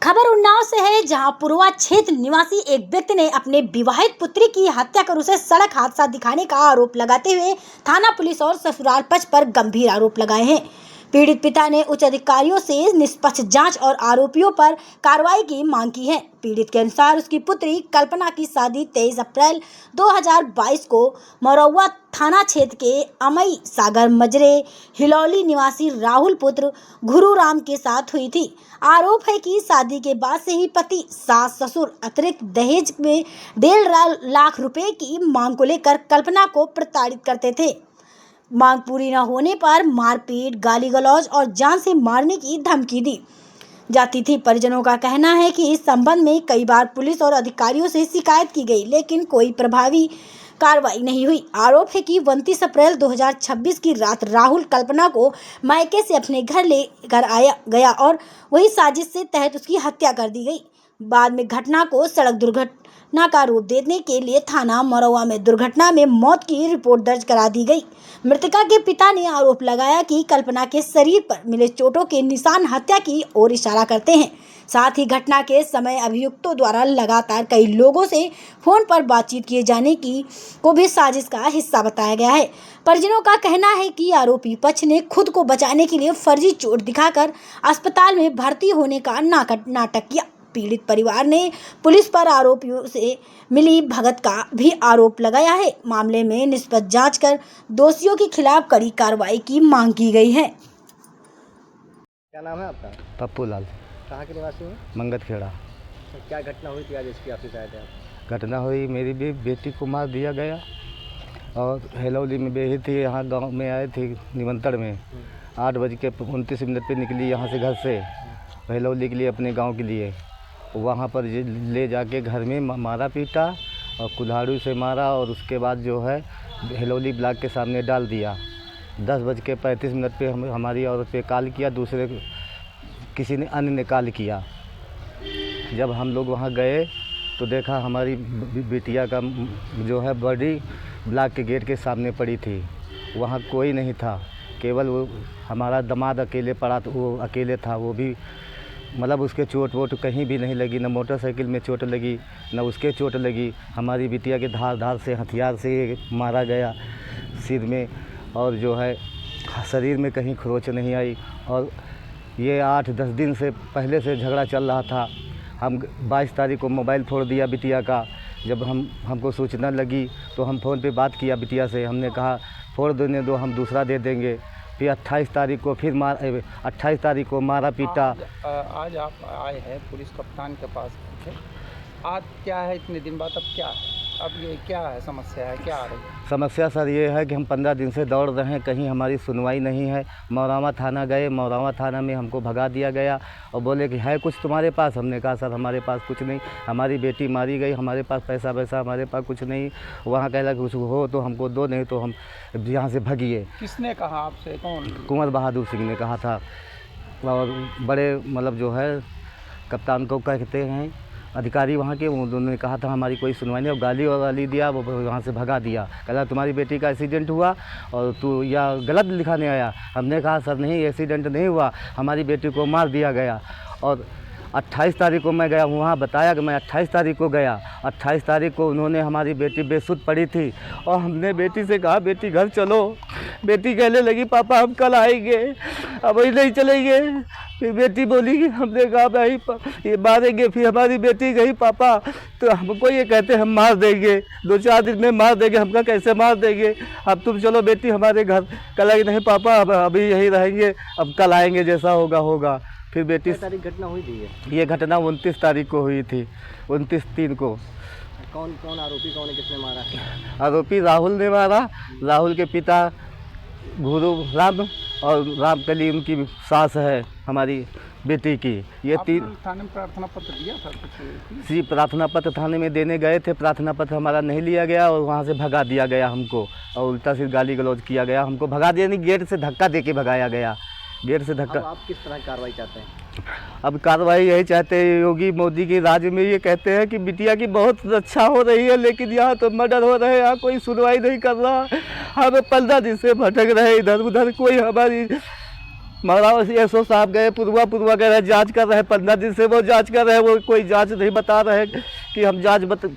खबर उन्नाव से है, जहां पुरवा क्षेत्र निवासी एक व्यक्ति ने अपने विवाहित पुत्री की हत्या कर उसे सड़क हादसा दिखाने का आरोप लगाते हुए थाना पुलिस और ससुराल पक्ष पर गंभीर आरोप लगाए हैं। पीड़ित पिता ने उच्च अधिकारियों से निष्पक्ष जांच और आरोपियों पर कार्रवाई की मांग की है। पीड़ित के अनुसार उसकी पुत्री कल्पना की शादी 23 अप्रैल 2022 को मरौवा थाना क्षेत्र के अमई सागर मजरे हिलौली निवासी राहुल पुत्र गुरुराम के साथ हुई थी। आरोप है कि शादी के बाद से ही पति सास ससुर अतिरिक्त दहेज में 1.5 लाख रुपए की मांग को लेकर कल्पना को प्रताड़ित करते थे। मांग पूरी न होने पर मारपीट, गाली गलौज और जान से मारने की धमकी दी जाती थी। परिजनों का कहना है कि इस संबंध में कई बार पुलिस और अधिकारियों से शिकायत की गई, लेकिन कोई प्रभावी कार्रवाई नहीं हुई। आरोप है कि 29 अप्रैल 2026 की रात राहुल कल्पना को मायके से अपने घर लेकर आया गया और वही साजिश से तहत उसकी हत्या कर दी गई। बाद में घटना को सड़क दुर्घटना का रूप देने के लिए थाना मरौवा में दुर्घटना में मौत की रिपोर्ट दर्ज करा दी गई। मृतका के पिता ने आरोप लगाया कि कल्पना के शरीर पर मिले चोटों के निशान हत्या की ओर इशारा करते हैं। साथ ही घटना के समय अभियुक्तों द्वारा लगातार कई लोगों से फोन पर बातचीत किए जाने की को भी साजिश का हिस्सा बताया गया है। परिजनों का कहना है कि आरोपी पक्ष ने खुद को बचाने के लिए फर्जी चोट दिखाकर अस्पताल में भर्ती होने का नाटक किया। पीड़ित परिवार ने पुलिस पर आरोपियों से मिली भगत का भी आरोप लगाया है। मामले में निष्पक्ष जांच कर दोषियों के खिलाफ कड़ी कार्रवाई की मांग की गई है। क्या नाम है आपका? पप्पू लाल। कहाँ के निवासी हैं? मंगत खेड़ा। क्या घटना हुई थी आज इसकी आपसे शायद है? घटना हुई, मेरी भी बेटी को मार दिया गया और हिलौली में बेही थी। यहाँ गांव में आए थे निमंत्रण में। 8:29 पे निकली यहाँ से घर से हिलौली के लिए, अपने गांव के लिए। वहाँ पर ले जाके घर में मारा पीटा और कुल्हाड़ी से मारा और उसके बाद जो है हिलौली ब्लॉक के सामने डाल दिया। 10:35 पे हमारी औरत पे कॉल किया, दूसरे किसी ने अन्य ने कॉल किया। जब हम लोग वहाँ गए तो देखा हमारी बिटिया का जो है बॉडी ब्लॉक के गेट के सामने पड़ी थी। वहाँ कोई नहीं था, केवल वो हमारा दामाद अकेले पड़ा, तो वो अकेले था। वो भी मतलब उसके चोट वोट कहीं भी नहीं लगी, न मोटरसाइकिल में चोट लगी न उसके चोट लगी। हमारी बिटिया के धार से हथियार से मारा गया सिर में, और जो है शरीर में कहीं खरोच नहीं आई। और ये 8-10 दिन से पहले से झगड़ा चल रहा था। हम 22 तारीख को मोबाइल फोड़ दिया बिटिया का। जब हमको सूचना लगी तो हम फ़ोन पे बात किया बिटिया से। हमने कहा फोड़ देने दो, हम दूसरा दे देंगे। फिर 28 तारीख को फिर 28 तारीख को मारा पीटा। आज आप आए हैं पुलिस कप्तान के पास। आज क्या है इतने दिन बाद? अब क्या है, अब ये क्या है समस्या है, क्या आ रही है समस्या? सर ये है कि हम 15 दिन से दौड़ रहे हैं, कहीं हमारी सुनवाई नहीं है। मौरावा थाना गए, मौरावा थाना में हमको भगा दिया गया और बोले कि है कुछ तुम्हारे पास? हमने कहा सर हमारे पास कुछ नहीं, हमारी बेटी मारी गई, हमारे पास पैसा वैसा हमारे पास कुछ नहीं। वहाँ कहला कुछ हो तो हमको दो, नहीं तो हम यहाँ से भगिए। किसने कहा आपसे? कौन? कुंवर बहादुर सिंह ने कहा था। और बड़े मतलब जो है कप्तान को कहते हैं अधिकारी वहाँ के, उन्होंने कहा था हमारी कोई सुनवाई नहीं। और गाली दिया, वो वहाँ से भगा दिया। कहला तुम्हारी बेटी का एक्सीडेंट हुआ और तू या गलत लिखाने आया। हमने कहा सर नहीं, एक्सीडेंट नहीं हुआ, हमारी बेटी को मार दिया गया। और 28 तारीख को मैं गया, वहाँ बताया कि मैं 28 तारीख को गया। 28 तारीख को उन्होंने, हमारी बेटी बेसुध पड़ी थी और हमने बेटी से कहा बेटी घर चलो। बेटी कहने लगी पापा हम कल आएंगे, अब वही नहीं चलेंगे। फिर बेटी बोली कि हमने कहा भाई ये मारेंगे। फिर हमारी बेटी गई पापा तो हमको ये कहते हम मार देंगे, 2-4 दिन में मार देंगे। हमका कैसे मार देंगे, अब तुम चलो बेटी हमारे घर। कल आई नहीं पापा अब अभी यहीं रहेंगे, अब कल आएंगे, जैसा होगा होगा। फिर बेटी तारीख घटना हुई थी ये घटना 29 तारीख को हुई थी, 29/3 को। कौन आरोपी कौन है, किसने मारा है? आरोपी राहुल ने मारा। राहुल के पिता गुरुराम और रामकली उनकी सास है हमारी बेटी की। ये 3 थाने में प्रार्थना पत्र दिया था कुछ? जी प्रार्थना पत्र थाने में देने गए थे, प्रार्थना पत्र हमारा नहीं लिया गया और वहाँ से भगा दिया गया हमको। और उल्टा सिर गाली गलौज किया गया, हमको भगा दिया नहीं, गेट से धक्का दे के भगाया गया। गेट से धक्का। अब आप किस तरह कार्रवाई चाहते हैं? अब कार्रवाई यही चाहते हैं, योगी मोदी के राज में ये कहते हैं कि बिटिया की बहुत रक्षा हो रही है, लेकिन यहाँ तो मर्डर हो रहे हैं, यहाँ कोई सुनवाई नहीं कर रहा। हम 15 दिन से भटक रहे इधर उधर, कोई हमारी मौलाना एसओ साहब गए पुरवा कह रहे जांच कर रहे हैं, 15 दिन से वो जांच कर रहे हैं, वो कोई जांच नहीं बता रहे हैं कि हम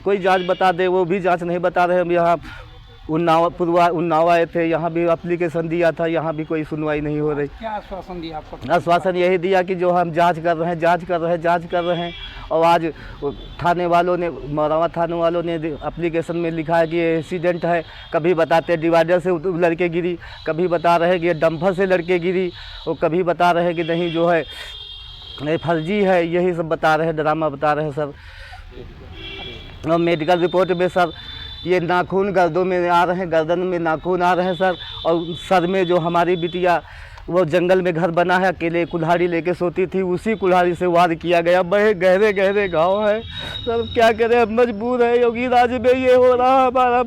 कोई जांच बता दे, वो भी जांच नहीं बता रहे। हम यहाँ उन्नाव आए थे, यहाँ भी एप्लीकेशन दिया था, यहाँ भी कोई सुनवाई नहीं हो रही। क्या आश्वासन दिया आपको? आश्वासन यही दिया कि जो हम जांच कर रहे हैं। और आज थाने वालों ने, मौलाना थाने वालों ने एप्लीकेशन में लिखा है कि ये एक्सीडेंट है। कभी बताते डिवाइडर से लड़के गिरी, कभी बता रहे कि ये डंपर से लड़के गिरी, और कभी बता रहे कि नहीं जो है ये फर्जी है। यही सब बता रहे हैं, ड्रामा बता रहे हैं सर। और मेडिकल रिपोर्ट में सर ये नाखून गर्दों में आ रहे हैं, गर्दन में नाखून आ रहे हैं सर। और सर में जो हमारी बिटिया वो जंगल में घर बना है, अकेले कुल्हाड़ी लेके सोती थी, उसी कुल्हाड़ी से वार किया गया। बड़े गहरे गहरे घाव है सर, क्या करें, मजबूर है। योगी राज में ये हो रहा हमारा।